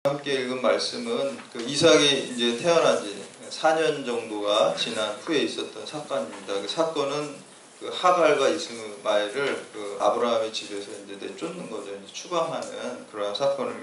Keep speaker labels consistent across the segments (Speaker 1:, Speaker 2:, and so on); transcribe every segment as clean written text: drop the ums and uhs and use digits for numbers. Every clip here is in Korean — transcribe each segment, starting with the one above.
Speaker 1: 함께 읽은 말씀은 그 이삭이 이제 태어난 지 4년 정도가 지난 후에 있었던 사건입니다. 그 사건은 그 하갈과 이스마엘을 그 아브라함의 집에서 이제 내쫓는 거죠. 이제 추방하는 그러한 사건을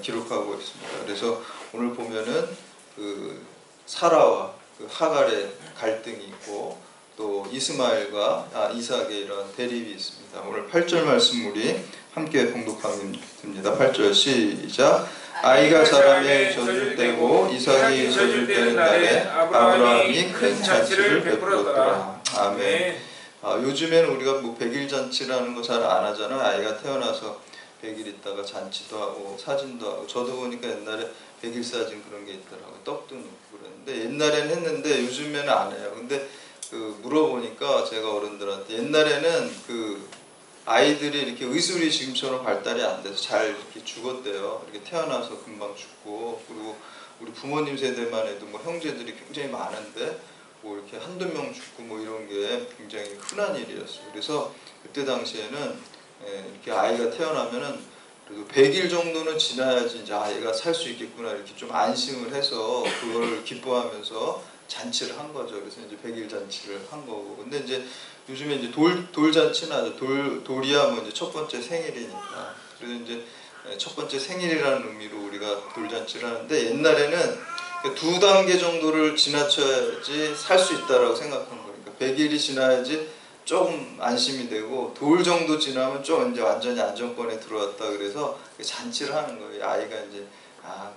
Speaker 1: 기록하고 있습니다. 그래서 오늘 보면은 그 사라와 그 하갈의 갈등이 있고 또 이스마엘과 이삭의 이런 대립이 있습니다. 오늘 8절 말씀 우리 함께 봉독하면 됩니다. 8절 시작. 아이가 사람의 젖을 떼고 이삭이 젖을 떼는 날에 아브라함이 큰 잔치를 베풀었더라. 아멘. 요즘에는 우리가 뭐 100일 잔치라는 거 잘 안 하잖아요. 아이가 태어나서 100일 있다가 잔치도 하고 사진도 하고. 저도 보니까 옛날에 100일 사진 그런 게 있더라고요. 떡도 넣고 그랬는데 옛날에는 했는데 요즘에는 안 해요. 근데 그 물어보니까 제가 어른들한테 옛날에는 그 아이들이 이렇게 의술이 지금처럼 발달이 안 돼서 잘 이렇게 죽었대요. 이렇게 태어나서 금방 죽고, 그리고 우리 부모님 세대만 해도 뭐 형제들이 굉장히 많은데 뭐 이렇게 한두 명 죽고 뭐 이런 게 굉장히 흔한 일이었어요. 그래서 그때 당시에는 이렇게 아이가 태어나면은 그래도 100일 정도는 지나야지 이제 아이가 살 수 있겠구나 이렇게 좀 안심을 해서 그걸 기뻐하면서 잔치를 한 거죠. 그래서 이제 100일 잔치를 한 거고. 근데 이제 요즘에 이제 돌잔치는 하죠. 돌이야 뭐 이제 첫 번째 생일이니까. 그래서 이제 첫 번째 생일이라는 의미로 우리가 돌잔치를 하는데 옛날에는 두 단계 정도를 지나쳐야지 살 수 있다라고 생각한 거니까 100일이 지나야지 조금 안심이 되고 돌 정도 지나면 좀 이제 완전히 안정권에 들어왔다 그래서 잔치를 하는 거예요. 아이가 이제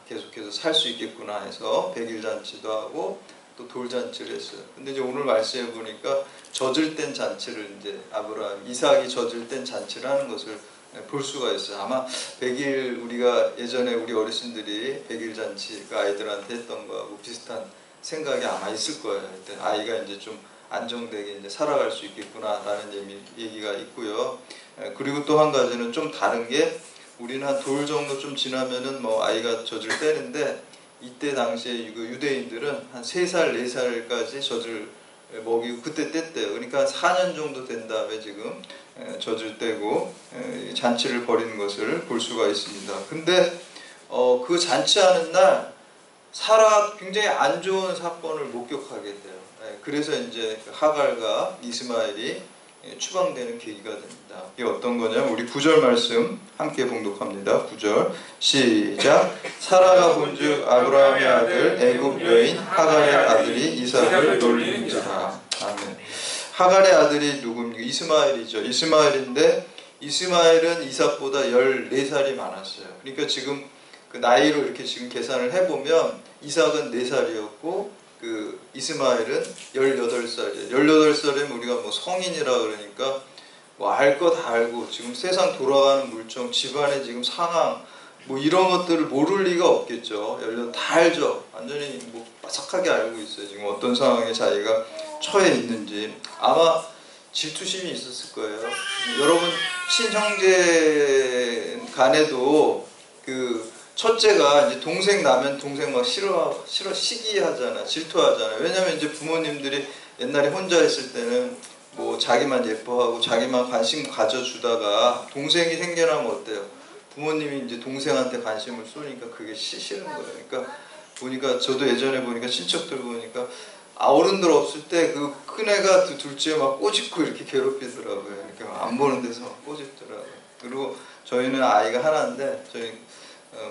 Speaker 1: 계속해서 살 수 있겠구나 해서 100일 잔치도 하고 또 돌잔치를 했어요. 근데 이제 오늘 말씀해 보니까 젖을 땐 잔치를 이제 아브라함, 이삭이 젖을 땐 잔치를 하는 것을 볼 수가 있어요. 아마 100일 우리가 예전에 우리 어르신들이 100일 잔치 그 아이들한테 했던 거하고 비슷한 생각이 아마 있을 거예요. 아이가 이제 좀 안정되게 이제 살아갈 수 있겠구나라는 얘기가 있고요. 그리고 또 한 가지는 좀 다른 게 우리는 한 돌 정도 좀 지나면은 뭐 아이가 젖을 떼는데 이때 당시에 유대인들은 한 3살, 4살까지 젖을 먹이고 그때 뗐대요. 그러니까 4년 정도 된 다음에 지금 젖을 떼고 잔치를 벌이는 것을 볼 수가 있습니다. 근데 그 잔치하는 날 사라가 굉장히 안 좋은 사건을 목격하게 돼요. 그래서 이제 하갈과 이스마엘이 추방되는 계기가 됩니다. 이게 어떤 거냐면 우리 9절 말씀 함께 봉독합니다. 9절 시작. 사라가 본즉 아브라함의 아들 애굽 여인 하갈의 아들이 이삭을 놀리는지라. 아멘. 하갈의 아들이 누굽니까? 이스마엘이죠. 이스마엘인데 이스마엘은 이삭보다 14살이 많았어요. 그러니까 지금 그 나이로 이렇게 지금 계산을 해보면 이삭은 4살이었고 그 이스마엘은 18살이에요. 18살이면 우리가 뭐 성인이라 그러니까 뭐 알 거 다 알고 지금 세상 돌아가는 물정, 집안의 지금 상황 뭐 이런 것들을 모를 리가 없겠죠. 다 알죠. 완전히 뭐 빠삭하게 알고 있어요. 지금 어떤 상황에 자기가 처해 있는지. 아마 질투심이 있었을 거예요. 여러분 친형제 간에도 그 첫째가 이제 동생 나면 동생 막 시기하잖아, 질투하잖아. 왜냐면 이제 부모님들이 옛날에 혼자 있을 때는 뭐 자기만 예뻐하고 자기만 관심 가져주다가 동생이 생겨나면 어때요? 부모님이 이제 동생한테 관심을 쏘니까 그게 싫은 거예요. 그러니까 보니까 저도 예전에 보니까 친척들 보니까 어른들 없을 때 그 큰애가 둘째 막 꼬집고 이렇게 괴롭히더라고요. 이렇게 안 보는 데서 막 꼬집더라고요. 그리고 저희는 아이가 하나인데 저희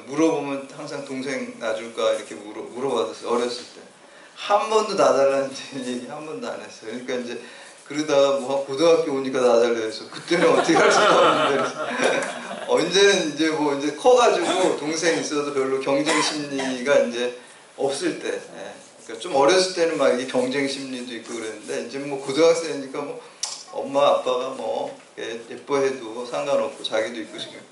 Speaker 1: 물어보면 항상 동생 놔줄까 이렇게 물어봤었어요. 어렸을 때 한 번도 놔달라는 얘기 한 번도 안 했어요. 그러니까 이제 그러다가 뭐 고등학교 오니까 놔달라 해서 그때는 어떻게 할 수가 없는데 언제는 이제 뭐 이제 커가지고 동생 있어도 별로 경쟁 심리가 이제 없을 때 그러니까 좀 어렸을 때는 막 이게 경쟁 심리도 있고 그랬는데 이제 뭐 고등학생이니까 뭐 엄마 아빠가 뭐 예뻐해도 상관없고 자기도 있고 싶고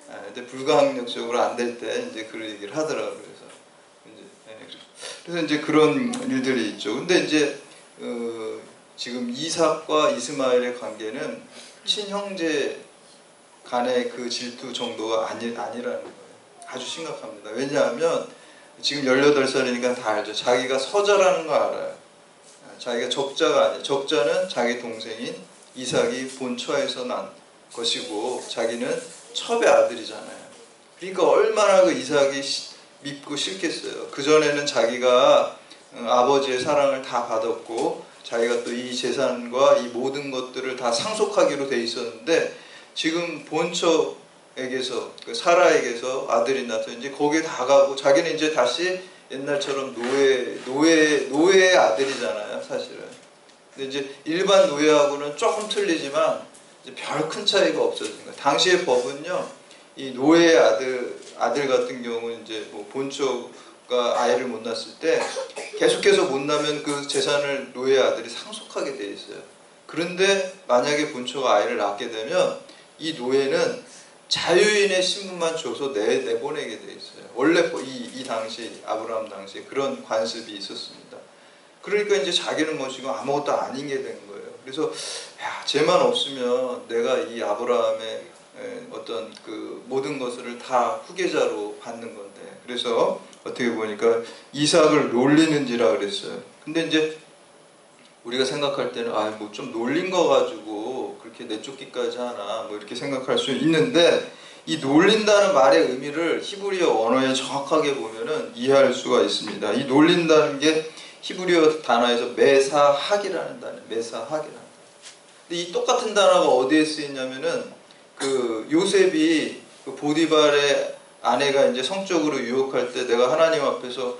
Speaker 1: 근데 불가항력적으로 안 될 때 이제 그런 얘기를 하더라고요. 그래서 이제 그런 일들이 있죠. 근데 이제 지금 이삭과 이스마엘의 관계는 친형제 간의 그 질투 정도가 아니라는 거예요. 아주 심각합니다. 왜냐하면 지금 18살이니까 다 알죠. 자기가 서자라는 거 알아요. 자기가 적자가 아니에요. 적자는 자기 동생인 이삭이 본처에서 난 것이고 자기는 첩의 아들이잖아요. 그러니까 얼마나 그 이삭이 밉고 싫겠어요. 그전에는 자기가 아버지의 사랑을 다 받았고 자기가 또 이 재산과 이 모든 것들을 다 상속하기로 돼 있었는데 지금 본처에게서 그 사라에게서 아들이 나서 이제 거기에 다 가고 자기는 이제 다시 옛날처럼 노예의 아들이잖아요, 사실은. 근데 이제 일반 노예하고는 조금 틀리지만 별 큰 차이가 없어진 거예요. 당시의 법은요, 이 노예의 아들 같은 경우는 이제 뭐 본처가 아이를 못 낳았을 때 계속해서 못 낳으면 그 재산을 노예의 아들이 상속하게 돼 있어요. 그런데 만약에 본처가 아이를 낳게 되면 이 노예는 자유인의 신분만 줘서 내보내게 돼 있어요. 원래 이 당시 아브라함 당시에 그런 관습이 있었습니다. 그러니까 이제 자기는 뭐 지금 아무것도 아닌 게 된 거예요. 그래서 야, 쟤만 없으면 내가 이 아브라함의 어떤 그 모든 것을 다 후계자로 받는 건데, 그래서 어떻게 보니까 이삭을 놀리는지라 그랬어요. 근데 이제 우리가 생각할 때는 뭐 좀 놀린 거 가지고 그렇게 내쫓기까지 하나 뭐 이렇게 생각할 수 있는데, 이 놀린다는 말의 의미를 히브리어 언어에 정확하게 보면은 이해할 수가 있습니다. 이 놀린다는 게 히브리어 단어에서 메사학이라는 단어, 메사학이라는. 근데 이 똑같은 단어가 어디에 쓰이냐면은 그 요셉이 그 보디발의 아내가 이제 성적으로 유혹할 때 내가 하나님 앞에서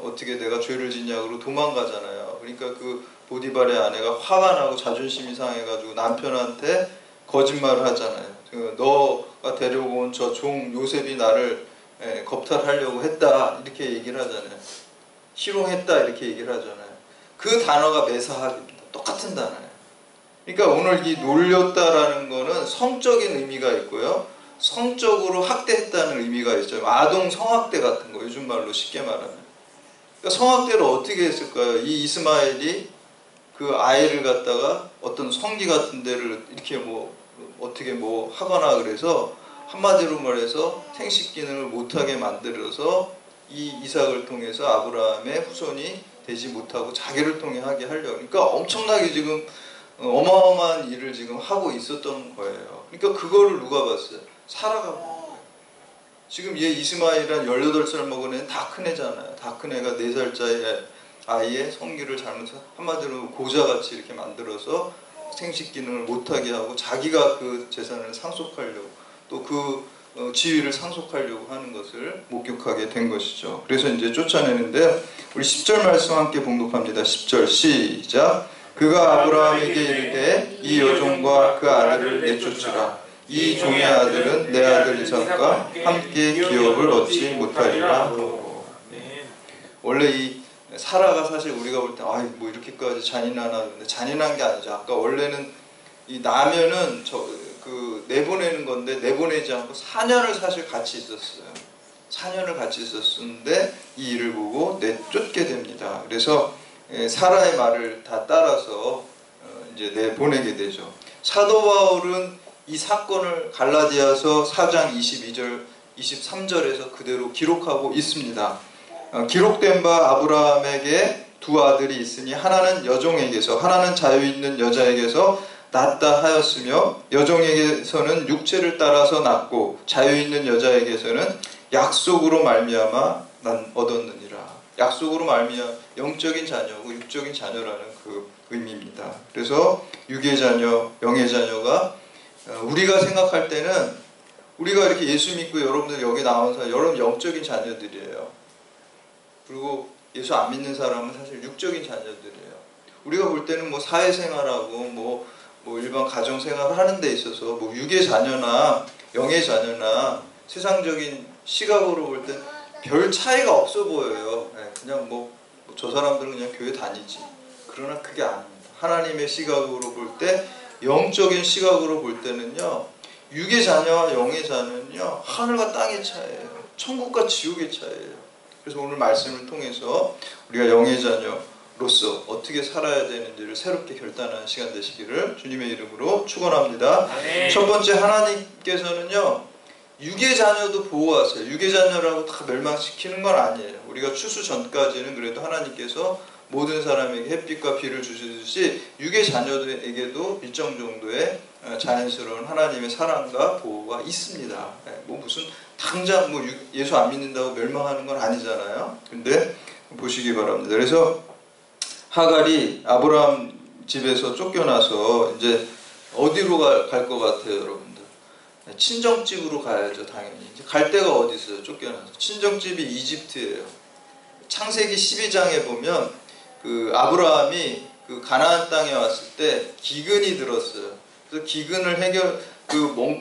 Speaker 1: 어떻게 내가 죄를 짓냐고 도망가잖아요. 그러니까 그 보디발의 아내가 화가 나고 자존심이 상해가지고 남편한테 거짓말을 하잖아요. 너가 데리고 온 저 종 요셉이 나를 겁탈하려고 했다 이렇게 얘기를 하잖아요. 희롱했다 이렇게 얘기를 하잖아요. 그 단어가 메사학입니다. 똑같은 단어예요. 그러니까 오늘 이 놀렸다라는 거는 성적인 의미가 있고요, 성적으로 학대했다는 의미가 있죠. 아동 성학대 같은 거, 요즘 말로 쉽게 말하면. 그러니까 성학대를 어떻게 했을까요? 이 이스마엘이 그 아이를 갖다가 어떤 성기 같은 데를 이렇게 어떻게 하거나 그래서 한마디로 말해서 생식 기능을 못하게 만들어서 이 이삭을 통해서 아브라함의 후손이 되지 못하고 자기를 통해 하게 하려고. 그러니까 엄청나게 지금 어마어마한 일을 지금 하고 있었던 거예요. 그러니까 그거를 누가 봤어요? 사라가 본 거예요. 지금 얘 이스마엘이란 18살 먹은 애는 다 큰 애잖아요. 다 큰 애가 4살짜리 아이의 성기를 잘못해서 한마디로 고자같이 이렇게 만들어서 생식 기능을 못하게 하고 자기가 그 재산을 상속하려고 또 그 지위를 상속하려고 하는 것을 목격하게 된 것이죠. 그래서 이제 쫓아내는데 우리 10절 말씀 함께 봉독합니다. 10절 시작. 그가 아브라함에게 이르되 이 여종과 그 아들을 내쫓으라. 이 종의 아들은 내 아들 이삭과 함께 기업을 얻지 못하리라 하고. 원래 이 사라가 사실 우리가 볼 때 뭐 이렇게까지 잔인하나, 근데 잔인한 게 아니죠. 아까 원래는 이 나면은 내보내는 건데 내보내지 않고 4년을 사실 같이 있었어요. 4년을 같이 있었는데 이 일을 보고 내쫓게 됩니다. 그래서 사라의 말을 다 따라서 이제 내보내게 되죠. 사도 바울은 이 사건을 갈라디아서 4장 22절, 23절에서 그대로 기록하고 있습니다. 기록된 바 아브라함에게 두 아들이 있으니 하나는 여종에게서 하나는 자유 있는 여자에게서 낳았다 하였으며 여종에게서는 육체를 따라서 낳고 자유 있는 여자에게서는 약속으로 말미암아 얻었느니라. 약속으로 말미암아 영적인 자녀고 육적인 자녀라는 그 의미입니다. 그래서 육의 자녀, 영의 자녀가 우리가 생각할 때는 우리가 이렇게 예수 믿고 여러분들 여기 나온 사람 여러분 영적인 자녀들이에요. 그리고 예수 안 믿는 사람은 사실 육적인 자녀들이에요. 우리가 볼 때는 사회생활하고 일반 가정생활을 하는 데 있어서 육의 자녀나 영의 자녀나 세상적인 시각으로 볼 땐 별 차이가 없어 보여요. 그냥 저 사람들은 그냥 교회 다니지. 그러나 그게 아닙니다. 하나님의 시각으로 볼 때, 영적인 시각으로 볼 때는요, 육의 자녀와 영의 자녀는요, 하늘과 땅의 차이예요. 천국과 지옥의 차이예요. 그래서 오늘 말씀을 통해서 우리가 영의 자녀로서 어떻게 살아야 되는지를 새롭게 결단하는 시간 되시기를 주님의 이름으로 축원합니다. 첫 번째, 하나님께서는요, 육의 자녀도 보호하세요. 육의 자녀라고 다 멸망시키는 건 아니에요. 우리가 추수 전까지는 그래도 하나님께서 모든 사람에게 햇빛과 비를 주시듯이 육의 자녀들에게도 일정 정도의 자연스러운 하나님의 사랑과 보호가 있습니다. 무슨 당장 뭐 예수 안 믿는다고 멸망하는 건 아니잖아요. 근데 보시기 바랍니다. 그래서 하갈이 아브라함 집에서 쫓겨나서 이제 어디로 갈 것 같아요, 여러분들? 친정집으로 가야죠, 당연히. 이제 갈 데가 어디 있어요, 쫓겨나서. 친정집이 이집트예요. 창세기 12장에 보면 그 아브라함이 그 가나안 땅에 왔을 때 기근이 들었어요. 그래서 기근을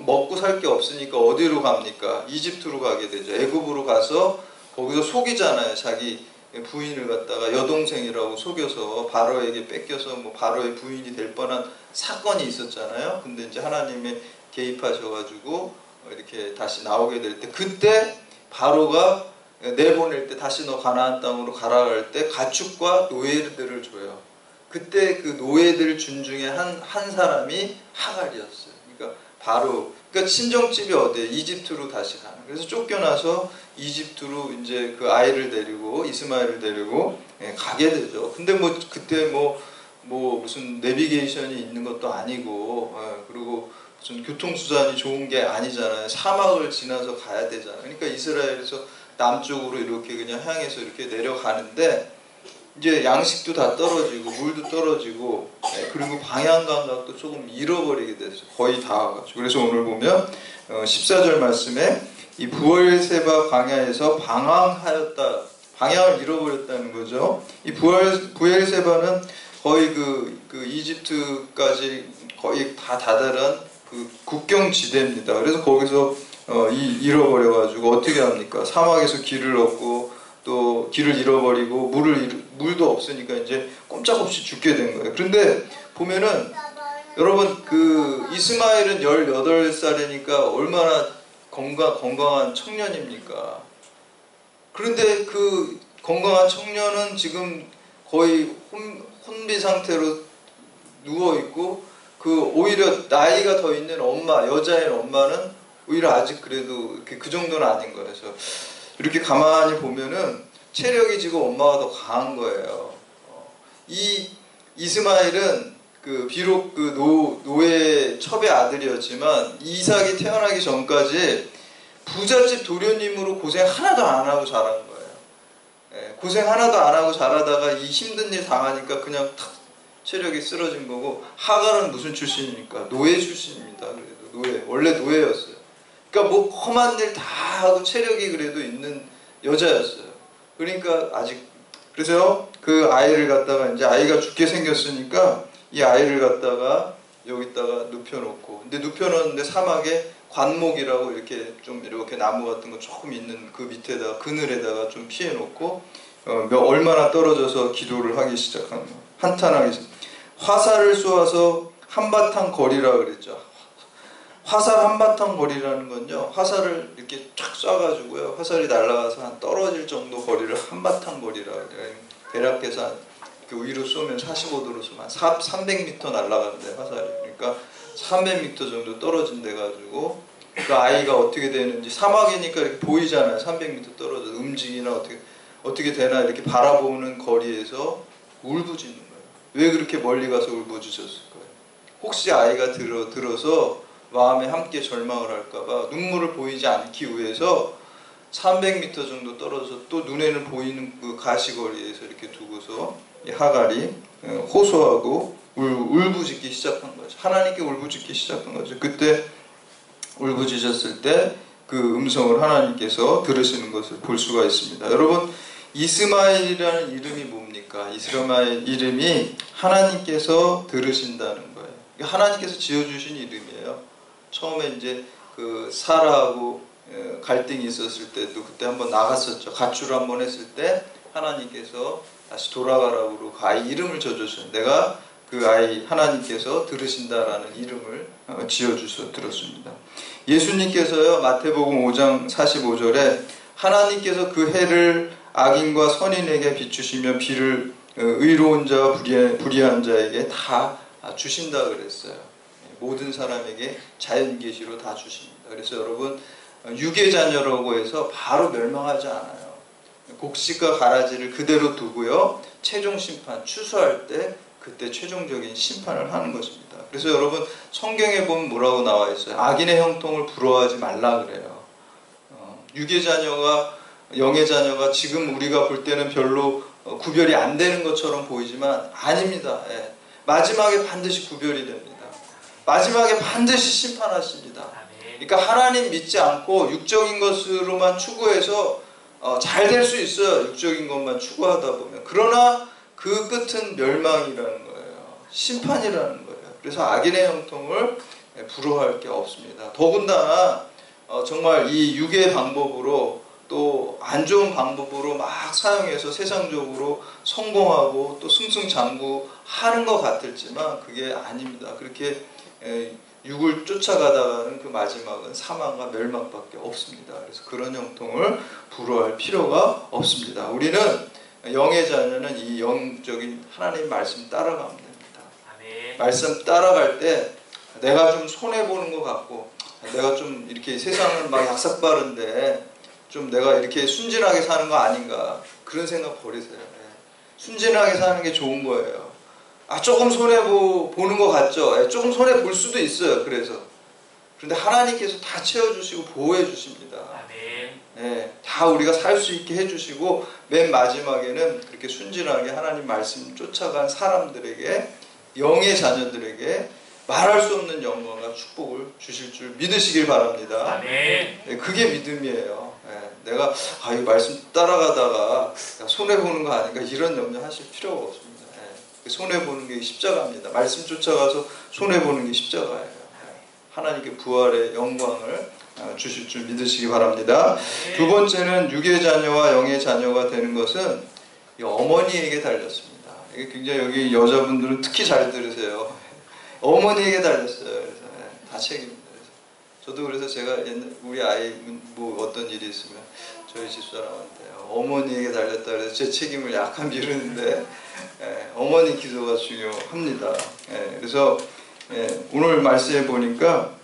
Speaker 1: 먹고 살 게 없으니까 어디로 갑니까? 이집트로 가게 되죠. 애굽으로 가서 거기서 속이잖아요. 자기 부인을 갖다가 여동생이라고 속여서 바로에게 뺏겨서 뭐 바로의 부인이 될 뻔한 사건이 있었잖아요. 근데 이제 하나님이 개입하셔가지고 이렇게 다시 나오게 될 때, 그때 바로가 내보낼 때, 다시 너 가나안 땅으로 가라 할 때 가축과 노예들을 줘요. 그때 그 노예들 준 중에 한 사람이 하갈이었어요. 그러니까 친정집이 어디에? 이집트로 다시 가는. 그래서 쫓겨나서 이집트로 이제 그 아이를 데리고, 이스마엘을 데리고 가게 되죠. 근데 뭐 그때 뭐 무슨 내비게이션이 있는 것도 아니고, 그리고 무슨 교통수단이 좋은 게 아니잖아요. 사막을 지나서 가야 되잖아요. 그러니까 이스라엘에서 남쪽으로 이렇게 그냥 향해서 이렇게 내려가는데, 이제 양식도 다 떨어지고 물도 떨어지고, 그리고 방향 감각도 조금 잃어버리게 됐어요. 거의 다 와가지고. 그래서 오늘 보면 14절 말씀에 이 부엘세바 광야에서 방황하였다, 방향을 잃어버렸다는 거죠. 이 부엘세바는 거의 그 이집트까지 거의 다 다다른 그 국경지대입니다. 그래서 거기서 잃어버려가지고 어떻게 합니까? 사막에서 길을 얻고 또 길을 잃어버리고 물도 없으니까 이제 꼼짝없이 죽게 된 거예요. 그런데 보면은 여러분, 그 이스마엘은 18살이니까 얼마나 건강한 청년입니까? 그런데 그 건강한 청년은 지금 거의 혼비 상태로 누워있고, 그 오히려 나이가 더 있는 엄마, 여자인 엄마는 오히려 아직 그래도 그 정도는 아닌 거예요. 그래서 이렇게 가만히 보면은 체력이 지금 엄마가 더 강한 거예요. 이 이스마엘은 그 비록 그 노예 첩의 아들이었지만 이삭이 태어나기 전까지 부잣집 도련님으로 고생 하나도 안 하고 자란 거예요. 고생 하나도 안 하고 자라다가 이 힘든 일 당하니까 그냥 탁 체력이 쓰러진 거고, 하갈은 무슨 출신입니까? 노예 출신입니다. 그래도 노예, 원래 노예였어요. 그러니까 뭐 험한 일 다 하고 체력이 그래도 있는 여자였어요. 그러니까 그래서 그 아이를 갖다가 이제 아이가 죽게 생겼으니까 이 아이를 갖다가 여기다가 눕혀놓고, 근데 눕혀놓는데 사막에 관목이라고 이렇게 나무 같은 거 조금 있는 그 밑에다가 그늘에다가 좀 피해놓고 얼마나 떨어져서 기도를 하기 시작한 거. 한탄하기. 화살을 쏘아서 한바탕 거리라 그랬죠. 화살 한바탕 거리라는 건요, 화살을 이렇게 쫙 쏴가지고요, 화살이 날아가서 한 떨어질 정도 거리를 한바탕 거리라 그래요. 대략해서 그 위로 쏘면 45도로 쏘면 300m 날아가는데 화살이. 그러니까 300m 정도 떨어진 데 가지고 그 아이가 어떻게 되는지, 사막이니까 이렇게 보이잖아요. 300m 떨어져 움직이나 어떻게 되나 이렇게 바라보는 거리에서 울부짖는 거예요. 왜 그렇게 멀리 가서 울부짖었을까요? 혹시 아이가 들어서 마음에 함께 절망을 할까봐 눈물을 보이지 않기 위해서 300m 정도 떨어져서 또 눈에는 보이는 그 가시거리에서 이렇게 두고서 이 하갈이 호소하고 울부짖기 시작한 거죠. 하나님께 울부짖기 시작한 거죠. 그때 울부짖었을 때 그 음성을 하나님께서 들으시는 것을 볼 수가 있습니다. 여러분, 이스마엘이라는 이름이 뭡니까? 이스마엘 이름이 하나님께서 들으신다는 거예요. 하나님께서 지어주신 이름이에요. 처음에 이제 그 사라하고 갈등이 있었을 때도 그때 한번 나갔었죠. 가출을 한번 했을 때 하나님께서 다시 돌아가라고 그러고 그 아이 이름을 지어줬어요. 내가 그 아이 하나님께서 들으신다라는 이름을 지어주셔서 들었습니다. 예수님께서요, 마태복음 5장 45절에 하나님께서 그 해를 악인과 선인에게 비추시며 비를 의로운 자와 불의한 자에게 다 주신다 그랬어요. 모든 사람에게 자연계시로 다 주십니다. 그래서 여러분, 육의 자녀라고 해서 바로 멸망하지 않아요. 곡식과 가라지를 그대로 두고요, 최종 심판, 추수할 때 그때 최종적인 심판을 하는 것입니다. 그래서 여러분, 성경에 보면 뭐라고 나와 있어요? 악인의 형통을 부러워하지 말라 그래요. 육의 자녀가 영의 자녀가 지금 우리가 볼 때는 별로 구별이 안 되는 것처럼 보이지만 아닙니다. 예. 마지막에 반드시 구별이 됩니다. 마지막에 반드시 심판하십니다. 그러니까 하나님 믿지 않고 육적인 것으로만 추구해서 잘 될 수 있어요. 육적인 것만 추구하다 보면. 그러나 그 끝은 멸망이라는 거예요. 심판이라는 거예요. 그래서 악인의 형통을 부러워할 게 없습니다. 더군다나 정말 이 육의 방법으로 또 안 좋은 방법으로 막 사용해서 세상적으로 성공하고 또 승승장구하는 것 같을지만 그게 아닙니다. 그렇게 육을 쫓아가다가는 그 마지막은 사망과 멸망밖에 없습니다. 그래서 그런 형통을 부러워할 필요가 없습니다. 우리는 영의 자녀는 이 영적인 하나님 말씀 따라가면 됩니다. 아멘. 말씀 따라갈 때 내가 좀 손해보는 것 같고 내가 좀 이렇게 세상을 막 약삭빠른데 좀 내가 이렇게 순진하게 사는 거 아닌가 그런 생각 버리세요. 순진하게 사는 게 좋은 거예요. 조금 손해보는 것 같죠? 조금 손해볼 수도 있어요. 그런데 하나님께서 다 채워주시고 보호해 주십니다. 다 우리가 살 수 있게 해주시고 맨 마지막에는 그렇게 순진하게 하나님 말씀 쫓아간 사람들에게 영의 자녀들에게 말할 수 없는 영광과 축복을 주실 줄 믿으시길 바랍니다. 그게 믿음이에요. 내가 이 말씀 따라가다가 손해보는 거 아닌가 이런 염려하실 필요가 없습니다. 손해보는 게 십자가입니다. 말씀 쫓아가서 손해보는 게 십자가예요. 하나님께 부활의 영광을 주실 줄 믿으시기 바랍니다. 두 번째는 육의 자녀와 영의 자녀가 되는 것은 어머니에게 달렸습니다. 이게 굉장히 여기 여자분들은 특히 잘 들으세요. 어머니에게 달렸어요. 그래서 다 책임입니다. 저도 그래서 제가 우리 아이 뭐 어떤 일이 있으면 저희 집사람한테 어머니에게 달렸다 그래서 제 책임을 약간 미루는데 어머니 기도가 중요합니다. 그래서 오늘 말씀에 보니까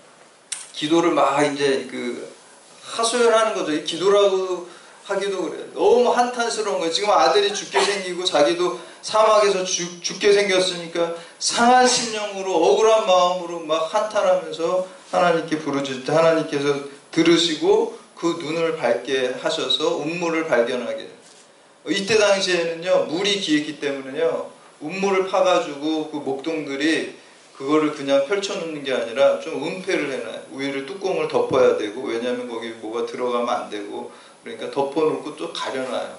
Speaker 1: 기도를 막 이제 하소연하는 거죠. 이 기도라고 하기도 그래요. 너무 한탄스러운 거예요. 지금 아들이 죽게 생기고 자기도 사막에서 죽게 생겼으니까 상한 심령으로 억울한 마음으로 막 한탄하면서 하나님께 부르짖을 때 하나님께서 들으시고 그 눈을 밝게 하셔서 운물을 발견하게. 이때 당시에는요 물이 기했기 때문에요 운물을 파가지고 그 목동들이 그거를 그냥 펼쳐놓는 게 아니라 좀 은폐를 해놔요. 위를 뚜껑을 덮어야 되고 왜냐하면 거기 뭐가 들어가면 안 되고 그러니까 덮어놓고 또 가려놔요.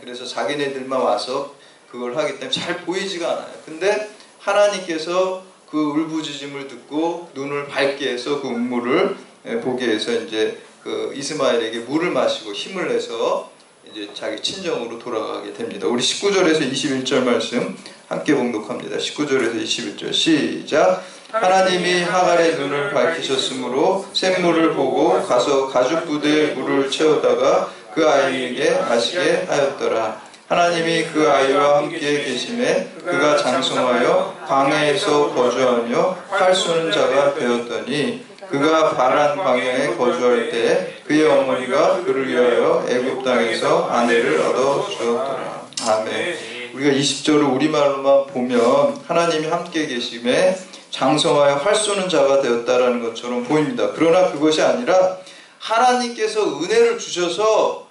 Speaker 1: 그래서 자기네들만 와서 그걸 하기 때문에 잘 보이지가 않아요. 근데 하나님께서 그 울부짖음을 듣고 눈을 밝게 해서 그 운물을 보게 해서 이제 그 이스마엘에게 물을 마시고 힘을 내서 이제 자기 친정으로 돌아가게 됩니다. 우리 19절에서 21절 말씀 함께 봉독합니다. 19절에서 21절 시작. 하나님이 하갈의 눈을 밝히셨으므로 샘물을 보고 가서 가죽 부대에 물을 채우다가 그 아이에게 마시게 하였더라. 하나님이 그 아이와 함께 계심에 그가 장성하여 광야에서 거주하며 활 쏘는 자가 되었더니 그가 바란 광야에 거주할 때 그의 어머니가 그를 위하여 애굽 땅에서 아내를 얻어 주었더라. 아멘. 우리가 20절을 우리말로만 보면 하나님이 함께 계심에 장성하여 활 쏘는 자가 되었다라는 것처럼 보입니다. 그러나 그것이 아니라 하나님께서 은혜를 주셔서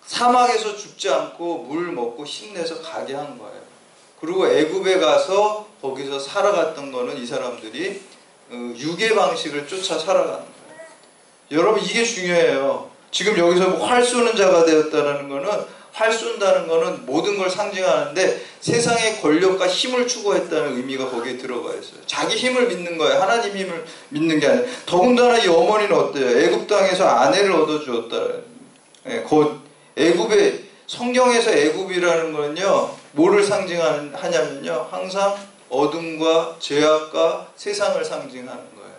Speaker 1: 사막에서 죽지 않고 물 먹고 힘내서 가게 한 거예요. 그리고 애굽에 가서 거기서 살아갔던 거는 이 사람들이 육의 방식을 쫓아 살아가는 거예요. 여러분 이게 중요해요. 지금 여기서 활 쏘는 자가 되었다는 거는 활 쏜다는 거는 모든 걸 상징하는데 세상의 권력과 힘을 추구했다는 의미가 거기에 들어가 있어요. 자기 힘을 믿는 거예요. 하나님 힘을 믿는 게 아니라. 더군다나 이 어머니는 어때요? 애굽 땅에서 아내를 얻어주었다. 곧 애굽의 성경에서 애굽이라는 거는요 뭐를 상징하냐면요 항상 어둠과 죄악과 세상을 상징하는 거예요.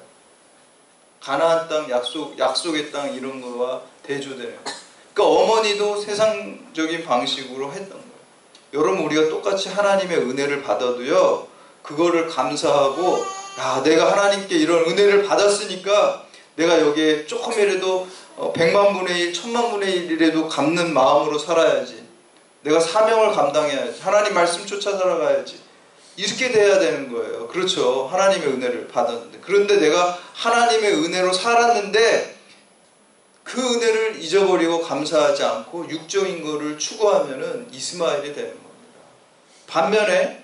Speaker 1: 가나안 땅, 약속의 땅 이런 거와 대조되는 거예요. 그러니까 어머니도 세상적인 방식으로 했던 거예요. 여러분 우리가 똑같이 하나님의 은혜를 받아도요 그거를 감사하고 내가 하나님께 이런 은혜를 받았으니까 내가 여기에 조금이라도 100만 분의 1, 1000만 분의 1이라도 갚는 마음으로 살아야지. 내가 사명을 감당해야지. 하나님 말씀 쫓아 살아가야지. 이렇게 돼야 되는 거예요. 그렇죠. 하나님의 은혜를 받았는데. 그런데 내가 하나님의 은혜로 살았는데 그 은혜를 잊어버리고 감사하지 않고 육적인 것을 추구하면은 이스마엘이 되는 겁니다. 반면에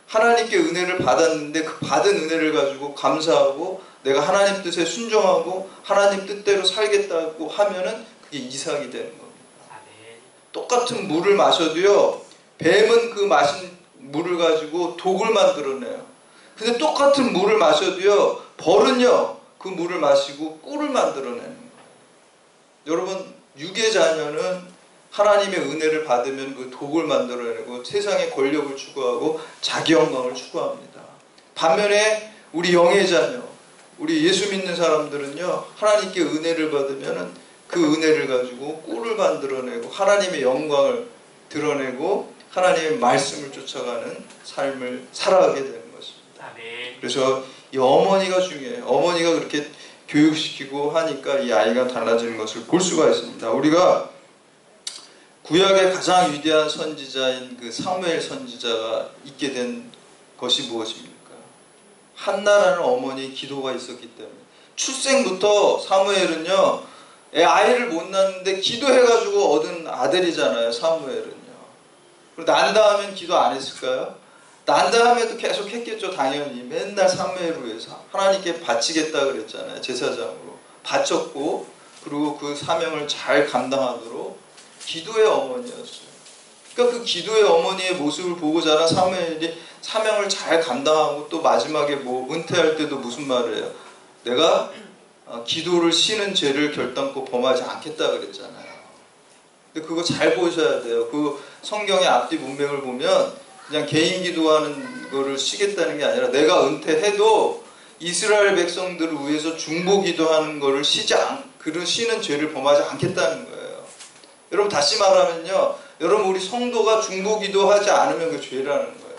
Speaker 1: 하나님께 은혜를 받았는데 그 받은 은혜를 가지고 감사하고 내가 하나님 뜻에 순종하고 하나님 뜻대로 살겠다고 하면은 그게 이삭이 되는 겁니다. 똑같은 물을 마셔도요, 뱀은 그 마신 물을 가지고 독을 만들어내요. 근데 똑같은 물을 마셔도요, 벌은요 그 물을 마시고 꿀을 만들어내는 거예요. 여러분, 육의 자녀는 하나님의 은혜를 받으면 그 독을 만들어내고 세상의 권력을 추구하고 자기 영광을 추구합니다. 반면에 우리 영의 자녀, 우리 예수 믿는 사람들은요, 하나님께 은혜를 받으면 그 은혜를 가지고 꿀을 만들어내고 하나님의 영광을 드러내고 하나님의 말씀을 쫓아가는 삶을 살아가게 되는 것입니다. 그래서 이 어머니가 중요해요. 어머니가 그렇게 교육시키고 하니까 이 아이가 달라지는 것을 볼 수가 있습니다. 우리가 구약의 가장 위대한 선지자인 그 사무엘 선지자가 있게 된 것이 무엇입니까? 한나라는 어머니의 기도가 있었기 때문에. 출생부터 사무엘은요, 아이를 못 낳는데 기도해가지고 얻은 아들이잖아요, 사무엘은요. 그리고 난 다음엔 기도 안 했을까요? 난 다음에도 계속 했겠죠, 당연히. 맨날 사무엘을 위해서 하나님께 바치겠다 그랬잖아요, 제사장으로. 바쳤고, 그리고 그 사명을 잘 감당하도록 기도의 어머니였어요. 그러니까 그 기도의 어머니의 모습을 보고 자란 사무엘이 사명을 잘 감당하고 또 마지막에 뭐 은퇴할 때도 무슨 말을 해요? 내가 기도를 쉬는 죄를 결단코 범하지 않겠다 그랬잖아요. 근데 그거 잘 보셔야 돼요. 그 성경의 앞뒤 문맥을 보면 그냥 개인 기도하는 거를 쉬겠다는 게 아니라 내가 은퇴해도 이스라엘 백성들을 위해서 중보 기도하는 거를 쉬는 죄를 범하지 않겠다는 거예요. 여러분, 다시 말하면요, 여러분, 우리 성도가 중보 기도하지 않으면 그 죄라는 거예요.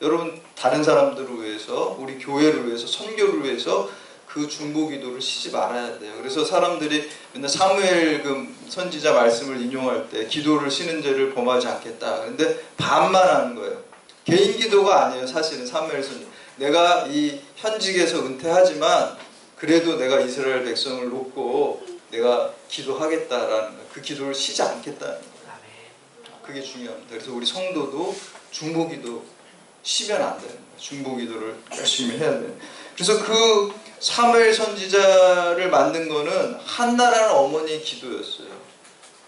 Speaker 1: 여러분, 다른 사람들을 위해서, 우리 교회를 위해서, 선교를 위해서 그 중보 기도를 쉬지 말아야 돼요. 그래서 사람들이 맨날 사무엘 그 선지자 말씀을 인용할 때 기도를 쉬는 죄를 범하지 않겠다. 그런데 반만 하는 거예요. 개인 기도가 아니에요. 사실은 사무엘 선지자. 내가 이 현직에서 은퇴하지만 그래도 내가 이스라엘 백성을 놓고 내가 기도하겠다라는 거예요. 그 기도를 쉬지 않겠다는 거예요. 그게 중요합니다. 그래서 우리 성도도 중보 기도 쉬면 안 되는 거예요. 중보 기도를 열심히 해야 돼요. 그래서 그 사무엘 선지자를 만든 거는 한나라는 어머니의 기도였어요.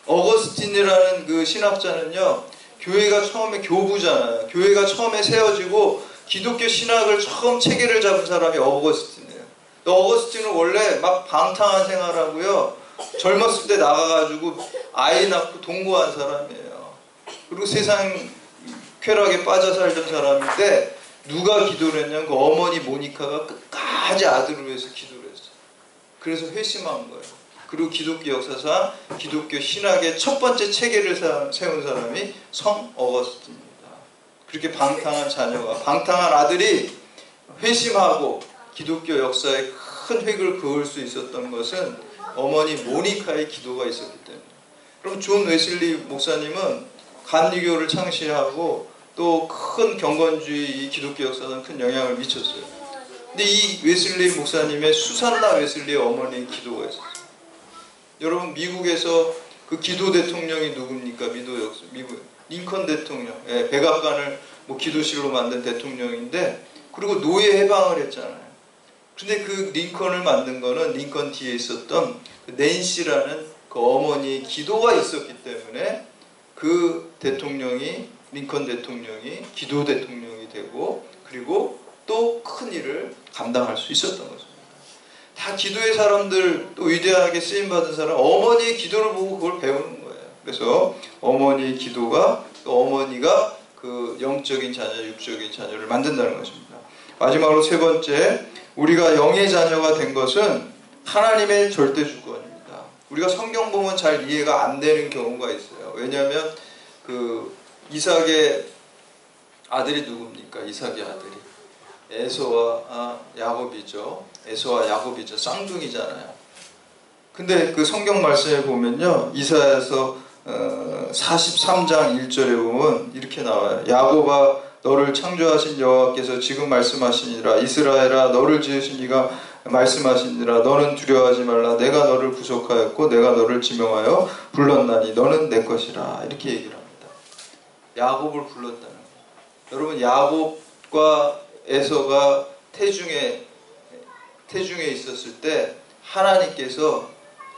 Speaker 1: 어거스틴이라는 그 신학자는요, 교회가 처음에 교부잖아요. 교회가 처음에 세워지고 기독교 신학을 처음 체계를 잡은 사람이 어거스틴이에요. 어거스틴은 원래 막 방탕한 생활하고요, 젊었을 때 나가가지고 아이 낳고 동거한 사람이에요. 그리고 세상 쾌락에 빠져 살던 사람인데 누가 기도를 했냐면 그 어머니 모니카가 끝까지 아들을 위해서 기도를 했어요. 그래서 회심한 거예요. 그리고 기독교 역사상 기독교 신학의 첫 번째 체계를 세운 사람이 성 어거스틴입니다. 그렇게 방탕한 자녀가, 방탕한 아들이 회심하고 기독교 역사에 큰 획을 그을 수 있었던 것은 어머니 모니카의 기도가 있었기 때문에. 그럼 존 웨슬리 목사님은 감리교를 창시하고 또 큰 경건주의 기독교 역사상 큰 영향을 미쳤어요. 근데 이 웨슬리 목사님의 수산나 웨슬리의 어머니의 기도가 있었어요. 여러분, 미국에서 그 기도 대통령이 누굽니까? 미국 링컨 대통령, 백악관을 뭐 기도실로 만든 대통령인데, 그리고 노예 해방을 했잖아요. 근데 그 링컨을 만든 거는 링컨 뒤에 있었던 그 낸시라는 그 어머니의 기도가 있었기 때문에 그 대통령이, 링컨 대통령이 기도 대통령이 되고, 그리고 또 큰 일을 감당할 수 있었던 것입니다. 다 기도의 사람들, 또 위대하게 쓰임받은 사람, 어머니의 기도를 보고 그걸 배우는 거예요. 그래서 어머니의 기도가, 또 어머니가 그 영적인 자녀, 육적인 자녀를 만든다는 것입니다. 마지막으로 세 번째, 우리가 영의 자녀가 된 것은 하나님의 절대 주권입니다. 우리가 성경 보면 잘 이해가 안 되는 경우가 있어요. 왜냐하면 그 이삭의 아들이 누굽니까? 이삭의 아들이 에서와 야곱이죠. 에서와 야곱이죠. 쌍둥이잖아요. 근데 그 성경 말씀에 보면요, 이사야서 43장 1절에 보면 이렇게 나와요. 야곱아, 너를 창조하신 여호와께서 지금 말씀하시니라. 이스라엘아, 너를 지으신 이가 말씀하시니라. 너는 두려워하지 말라. 내가 너를 구속하였고 내가 너를 지명하여 불렀나니 너는 내 것이라. 이렇게 얘기를 합니다. 야곱을 불렀다는 거예요. 여러분, 야곱과 에서가 태중에 있었을 때 하나님께서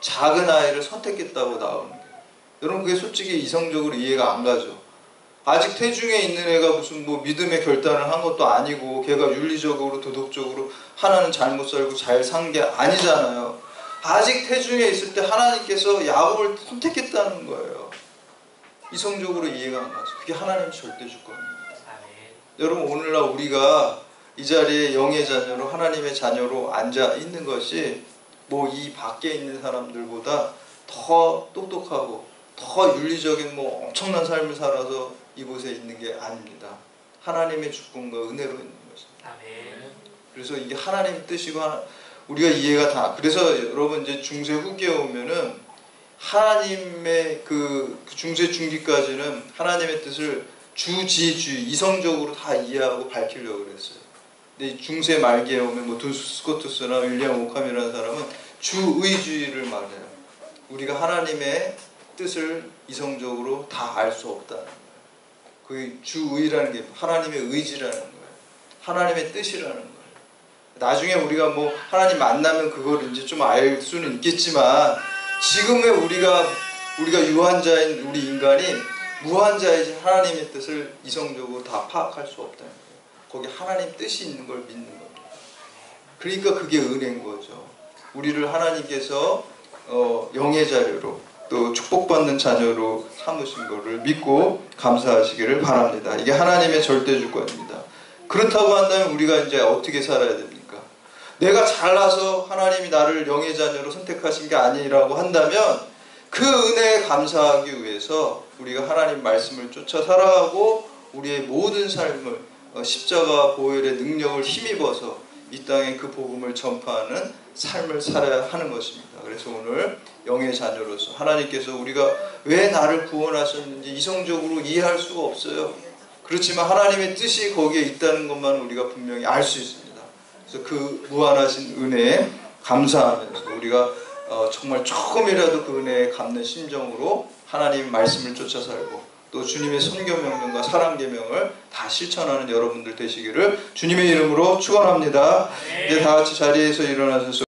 Speaker 1: 작은 아이를 선택했다고 나오는 거예요. 여러분, 그게 솔직히 이성적으로 이해가 안 가죠. 아직 태중에 있는 애가 무슨 뭐 믿음의 결단을 한 것도 아니고 걔가 윤리적으로 도덕적으로 하나는 잘못 살고 잘 산 게 아니잖아요. 아직 태중에 있을 때 하나님께서 야곱을 선택했다는 거예요. 이성적으로 이해가 안 가죠. 그게 하나님의 절대 주권입니다. 여러분, 오늘날 우리가 이 자리에 영의 자녀로 하나님의 자녀로 앉아 있는 것이 뭐 이 밖에 있는 사람들보다 더 똑똑하고 더 윤리적인 뭐 엄청난 삶을 살아서 이곳에 있는 게 아닙니다. 하나님의 주권과 은혜로 있는 것입니다. 그래서 이게 하나님의 뜻이고 우리가 이해가 다. 그래서 여러분, 이제 중세 후기에 오면은 하나님의 그 중세 중기까지는 하나님의 뜻을 주지주의 이성적으로 다 이해하고 밝히려고 그랬어요. 근데 중세 말기에 오면 뭐 둔스 스코투스나 윌리엄 오캄이라는 사람은 주의주의를 말해요. 우리가 하나님의 뜻을 이성적으로 다 알 수 없다는 거예요. 그 주의라는 게 하나님의 의지라는 거예요. 하나님의 뜻이라는 거예요. 나중에 우리가 뭐 하나님 만나면 그걸 이제 좀 알 수는 있겠지만 지금의 우리가 유한자인 우리 인간이 무한자이신 하나님의 뜻을 이성적으로 다 파악할 수 없다는 거예요. 거기 하나님 뜻이 있는 걸 믿는 겁니다. 그러니까 그게 은혜인 거죠. 우리를 하나님께서 영의 자녀로 또 축복받는 자녀로 삼으신 것을 믿고 감사하시기를 바랍니다. 이게 하나님의 절대 주권입니다. 그렇다고 한다면 우리가 이제 어떻게 살아야 됩니까? 내가 잘나서 하나님이 나를 영의 자녀로 선택하신 게 아니라고 한다면 그 은혜에 감사하기 위해서 우리가 하나님 말씀을 쫓아 살아가고 우리의 모든 삶을 십자가 보혈의 능력을 힘입어서 이 땅에 그 복음을 전파하는 삶을 살아야 하는 것입니다. 그래서 오늘 영의 자녀로서 하나님께서 우리가 왜 나를 구원하셨는지 이성적으로 이해할 수가 없어요. 그렇지만 하나님의 뜻이 거기에 있다는 것만 우리가 분명히 알 수 있습니다. 그래서 그 무한하신 은혜에 감사하면서 우리가 정말 조금이라도 그 은혜에 갚는 심정으로 하나님의 말씀을 쫓아 살고 또 주님의 선교명령과 사랑계명을 다 실천하는 여러분들 되시기를 주님의 이름으로 축원합니다. 이제 다 같이 자리에서 일어나셔서